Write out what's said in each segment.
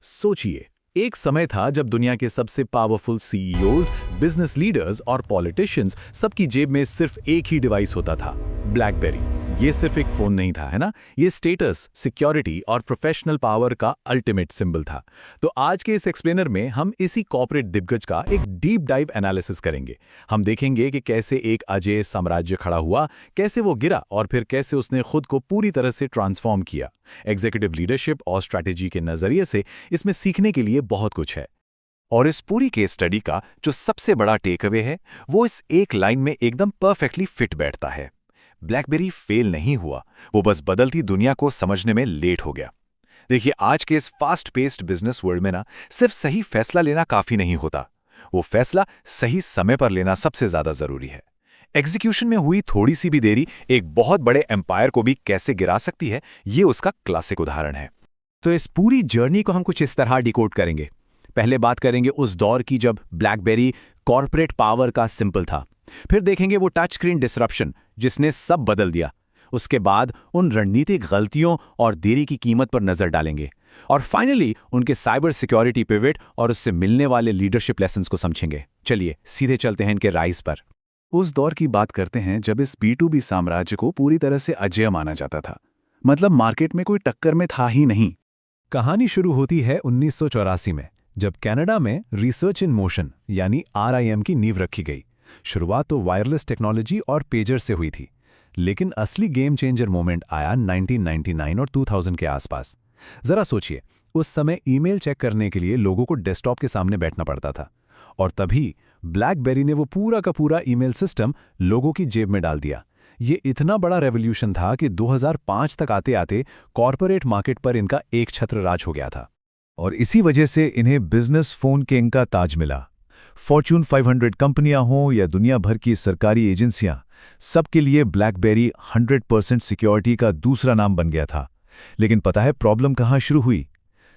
सोचिए, एक समय था जब दुनिया के सबसे पावरफुल सीईओज, बिजनेस लीडर्स और पॉलिटिशियंस सबकी जेब में सिर्फ एक ही डिवाइस होता था, ब्लैकबेरी। ये सिर्फ एक फोन नहीं था, है ना? ये स्टेटस, सिक्योरिटी और प्रोफेशनल पावर का अल्टीमेट सिंबल था। तो आज के इस एक्सप्लेनर में हम इसी कॉर्पोरेट दिग्गज का एक डीप डाइव एनालिसिस करेंगे। हम देखेंगे कि कैसे एक अजेय साम्राज्य खड़ा हुआ, कैसे वो गिरा और फिर कैसे उसने खुद को पूरी तरह से ट्रांसफॉर्म किया। एग्जीक्यूटिव लीडरशिप और स्ट्रैटेजी के नजरिए से इसमें सीखने के लिए बहुत कुछ है। और इस पूरी केस स्टडी का जो सबसे बड़ा टेक अवे है वो इस एक लाइन में एकदम परफेक्टली फिट बैठता है। ब्लैकबेरी फेल नहीं हुआ, वो बस बदलती दुनिया को समझने में लेट हो गया। देखिए, आज के इस फास्ट पेस्ड बिजनेस वर्ल्ड में सिर्फ सही फैसला लेना काफी नहीं होता, वो फैसला सही समय पर लेना सबसे ज्यादा जरूरी है। एग्जीक्यूशन में हुई थोड़ी सी भी देरी एक बहुत बड़े एम्पायर को भी कैसे गिरा सकती है, ये उसका क्लासिक उदाहरण है। तो इस पूरी जर्नी को हम कुछ इस तरह डिकोड करेंगे। पहले बात करेंगे उस दौर की जब ब्लैकबेरी कॉर्पोरेट पावर का सिंपल था। फिर देखेंगे वो टच स्क्रीन डिसरप्शन जिसने सब बदल दिया। उसके बाद उन रणनीतिक गलतियों और देरी की कीमत पर नजर डालेंगे। और फाइनली उनके साइबर सिक्योरिटी पिवट और उससे मिलने वाले लीडरशिप लेसन्स को समझेंगे। चलिए सीधे चलते हैं इनके राइज पर। उस दौर की बात करते हैं जब इस B2B साम्राज्य को पूरी तरह से अजेय माना जाता था। मतलब मार्केट में कोई टक्कर में था ही नहीं। कहानी शुरू होती है 1984 में, जब कनाडा में रिसर्च इन मोशन यानी RIM की नींव रखी गई। शुरुआत तो वायरलेस टेक्नोलॉजी और पेजर से हुई थी, लेकिन असली गेम चेंजर मोमेंट आया 1999 और 2000 के आसपास। जरा सोचिए, उस समय ईमेल चेक करने के लिए लोगों को डेस्कटॉप के सामने बैठना पड़ता था, और तभी ब्लैकबेरी ने वो पूरा का पूरा ईमेल सिस्टम लोगों की जेब में डाल दिया। ये इतना बड़ा रेवोल्यूशन था कि 2005 तक आते आते कॉर्पोरेट मार्केट पर इनका एक छत्र राज हो गया था। और इसी वजह से इन्हें बिजनेस फोन किंग का ताज मिला। फॉर्च्यून 500 कंपनियां हों या दुनिया भर की सरकारी एजेंसियां, सबके लिए ब्लैकबेरी 100% सिक्योरिटी का दूसरा नाम बन गया था। लेकिन पता है प्रॉब्लम कहां शुरू हुई?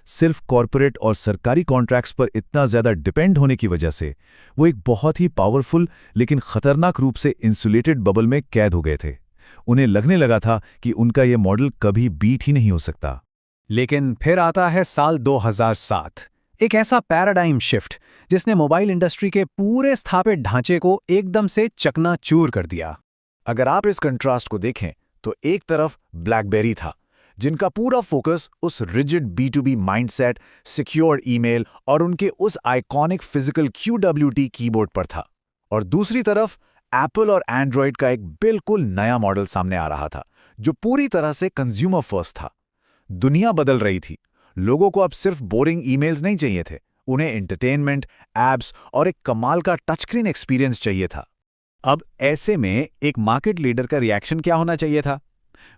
सिर्फ कॉर्पोरेट और सरकारी कॉन्ट्रैक्ट्स पर इतना ज्यादा डिपेंड होने की वजह से वो एक बहुत ही पावरफुल लेकिन खतरनाक रूप से इंसुलेटेड बबल में कैद हो गए थे। उन्हें लगने लगा था कि उनका ये मॉडल कभी बीट ही नहीं हो सकता। लेकिन फिर आता है साल 2007, एक ऐसा पैराडाइम शिफ्ट जिसने मोबाइल इंडस्ट्री के पूरे स्थापित ढांचे को एकदम से चकनाचूर कर दिया। अगर आप इस कंट्रास्ट को देखें तो एक तरफ ब्लैकबेरी था, जिनका पूरा फोकस उस rigid B2B mindset, secure email और उनके उस आइकॉनिक फिजिकल QWT कीबोर्ड पर था। और दूसरी तरफ एप्पल और एंड्रॉयड का एक बिल्कुल नया मॉडल सामने आ रहा था, जो पूरी तरह से कंज्यूमर फर्स्ट था। दुनिया बदल रही थी। लोगों को अब सिर्फ बोरिंग ईमेल्स नहीं चाहिए थे, उन्हें एंटरटेनमेंट, एप्स और एक कमाल का टच स्क्रीन एक्सपीरियंस चाहिए था। अब ऐसे में एक मार्केट लीडर का रिएक्शन क्या होना चाहिए था?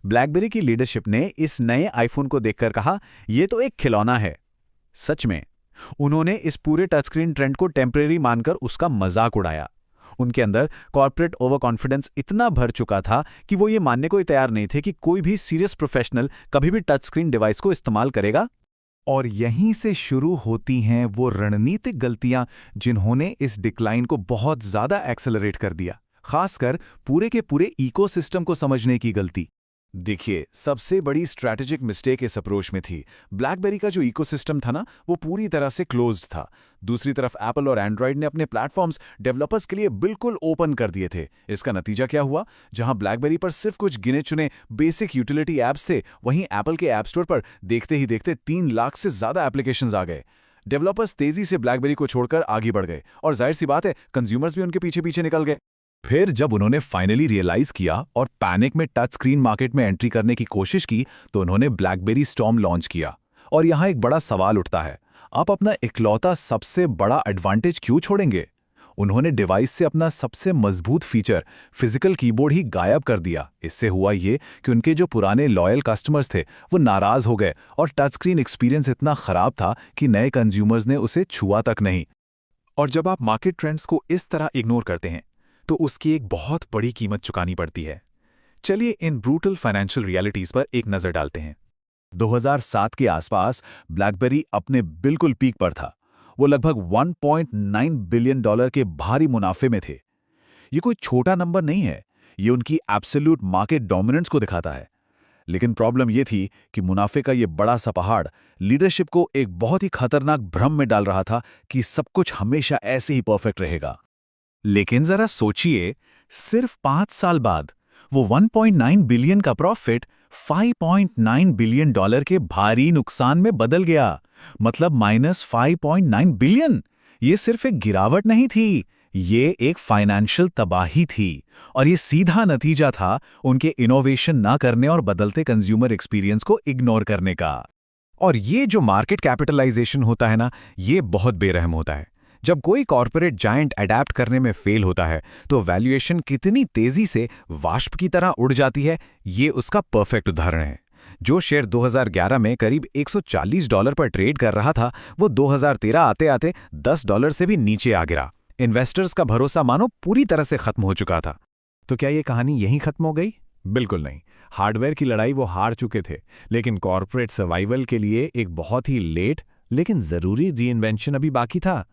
ब्लैकबेरी की लीडरशिप ने इस नए आईफोन को देखकर कहा, यह तो एक खिलौना है। सच में उन्होंने इस पूरे टच स्क्रीन ट्रेंड को टेम्परेरी मानकर उसका मजाक उड़ाया। उनके अंदर कॉर्पोरेट ओवर कॉन्फिडेंस इतना भर चुका था कि वो ये मानने को ही तैयार नहीं थे कि कोई भी सीरियस प्रोफेशनल कभी भी टच स्क्रीन डिवाइस को इस्तेमाल करेगा। और यहीं से शुरू होती हैं वो रणनीतिक गलतियां जिन्होंने इस डिक्लाइन को बहुत ज्यादा एक्सेलरेट कर दिया, खासकर पूरे के पूरे इकोसिस्टम को समझने की गलती। देखिए, सबसे बड़ी स्ट्रैटेजिक मिस्टेक इस अप्रोच में थी। ब्लैकबेरी का जो इकोसिस्टम था वो पूरी तरह से क्लोज्ड था। दूसरी तरफ एप्पल और एंड्रॉयड ने अपने प्लेटफॉर्म्स डेवलपर्स के लिए बिल्कुल ओपन कर दिए थे। इसका नतीजा क्या हुआ? जहां ब्लैकबेरी पर सिर्फ कुछ गिने चुने बेसिक यूटिलिटी ऐप्स थे, वहीं एप्पल के ऐप स्टोर पर देखते ही देखते 3 लाख से ज्यादा एप्लीकेशंस आ गए। डेवलपर्स तेजी से ब्लैकबेरी को छोड़कर आगे बढ़ गए, और जाहिर सी बात है, कंज्यूमर्स भी उनके पीछे पीछे निकल गए। फिर जब उन्होंने फाइनली रियलाइज किया और पैनिक में टच स्क्रीन मार्केट में एंट्री करने की कोशिश की, तो उन्होंने ब्लैकबेरी स्टॉर्म लॉन्च किया। और यहां एक बड़ा सवाल उठता है, आप अपना इकलौता सबसे बड़ा एडवांटेज क्यों छोड़ेंगे? उन्होंने डिवाइस से अपना सबसे मजबूत फीचर फिजिकल कीबोर्ड ही गायब कर दिया। इससे हुआ ये कि उनके जो पुराने लॉयल कस्टमर्स थे वो नाराज हो गए, और टच स्क्रीन एक्सपीरियंस इतना खराब था कि नए कंज्यूमर्स ने उसे छुआ तक नहीं। और जब आप मार्केट ट्रेंड्स को इस तरह इग्नोर करते हैं तो उसकी एक बहुत बड़ी कीमत चुकानी पड़ती है। चलिए इन ब्रूटल फाइनेंशियल रियलिटीज पर एक नजर डालते हैं। 2007 के आसपास ब्लैकबेरी अपने बिल्कुल पीक पर था। वो लगभग $1.9 बिलियन के भारी मुनाफे में थे। ये कोई छोटा नंबर नहीं है, ये उनकी एब्सोल्यूट मार्केट डोमिनेंस को दिखाता है। लेकिन प्रॉब्लम ये थी कि मुनाफे का ये बड़ा सा पहाड़ लीडरशिप को एक बहुत ही खतरनाक भ्रम में डाल रहा था कि सब कुछ हमेशा ऐसे ही परफेक्ट रहेगा। लेकिन जरा सोचिए, सिर्फ 5 साल बाद वो 1.9 बिलियन का प्रॉफिट 5.9 बिलियन डॉलर के भारी नुकसान में बदल गया। मतलब -5.9 बिलियन। ये सिर्फ एक गिरावट नहीं थी, ये एक फाइनेंशियल तबाही थी। और ये सीधा नतीजा था उनके इनोवेशन ना करने और बदलते कंज्यूमर एक्सपीरियंस को इग्नोर करने का। और ये जो मार्केट कैपिटलाइजेशन होता है ना, ये बहुत बेरहम होता है। जब कोई कॉर्पोरेट जायंट अडैप्ट करने में फेल होता है तो वैल्यूएशन कितनी तेजी से वाष्प की तरह उड़ जाती है, ये उसका परफेक्ट उदाहरण है। जो शेयर 2011 में करीब $140 पर ट्रेड कर रहा था, वो 2013 आते आते $10 से भी नीचे आ गिरा। इन्वेस्टर्स का भरोसा मानो पूरी तरह से खत्म हो चुका था। तो क्या ये कहानी यहीं खत्म हो गई? बिल्कुल नहीं। हार्डवेयर की लड़ाई वो हार चुके थे, लेकिन कॉर्पोरेट सर्वाइवल के लिए एक बहुत ही लेट लेकिन जरूरी रीइन्वेंशन अभी बाकी था।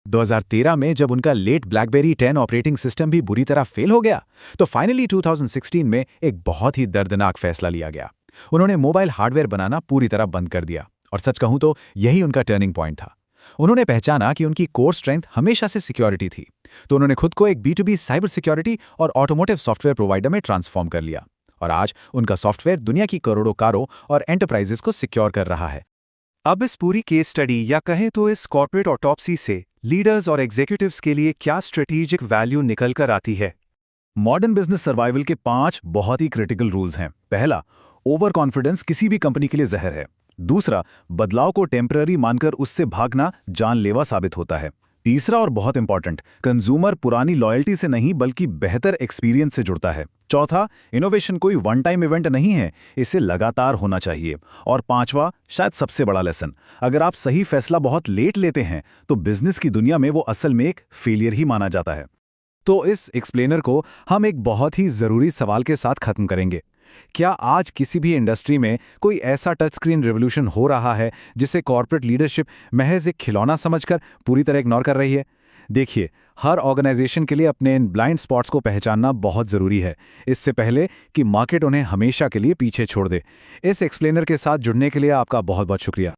2013 में जब उनका लेट ब्लैकबेरी 10 ऑपरेटिंग सिस्टम भी बुरी तरह फेल हो गया, तो फाइनली 2016 में एक बहुत ही दर्दनाक फैसला लिया गया। उन्होंने मोबाइल हार्डवेयर बनाना पूरी तरह बंद कर दिया। और सच कहूं तो यही उनका टर्निंग पॉइंट था। उन्होंने पहचाना कि उनकी कोर स्ट्रेंथ हमेशा से सिक्योरिटी थी, तो उन्होंने खुद को एक B2B साइबर सिक्योरिटी और ऑटोमोटिव सॉफ्टवेयर प्रोवाइडर में ट्रांसफॉर्म कर लिया। और आज उनका सॉफ्टवेयर दुनिया की करोड़ों कारों और एंटरप्राइजेस को सिक्योर कर रहा है। अब इस पूरी केस स्टडी या कहें तो इस कॉर्पोरेट ऑटोप्सी से लीडर्स और एग्जीक्यूटिव्स के लिए क्या स्ट्रेटेजिक वैल्यू निकल कर आती है? मॉडर्न बिजनेस सर्वाइवल के 5 बहुत ही क्रिटिकल रूल्स हैं। पहला, ओवर कॉन्फिडेंस किसी भी कंपनी के लिए जहर है। दूसरा, बदलाव को टेम्पररी मानकर उससे भागना जानलेवा साबित होता है। तीसरा और बहुत इंपॉर्टेंट, कंज्यूमर पुरानी लॉयल्टी से नहीं बल्कि बेहतर एक्सपीरियंस से जुड़ता है। चौथा, इनोवेशन कोई वन टाइम इवेंट नहीं है, इसे लगातार होना चाहिए। और पांचवा, शायद सबसे बड़ा लेसन, अगर आप सही फैसला बहुत लेट लेते हैं तो बिजनेस की दुनिया में वो असल में एक फेलियर ही माना जाता है। तो इस एक्सप्लेनर को हम एक बहुत ही जरूरी सवाल के साथ खत्म करेंगे। क्या आज किसी भी इंडस्ट्री में कोई ऐसा टच स्क्रीन रिवॉल्यूशन हो रहा है जिसे कॉर्पोरेट लीडरशिप महज एक खिलौना समझकर पूरी तरह इग्नोर कर रही है? देखिए, हर ऑर्गेनाइजेशन के लिए अपने इन ब्लाइंड स्पॉट्स को पहचानना बहुत जरूरी है, इससे पहले कि मार्केट उन्हें हमेशा के लिए पीछे छोड़ दे। इस एक्सप्लेनर के साथ जुड़ने के लिए आपका बहुत बहुत शुक्रिया।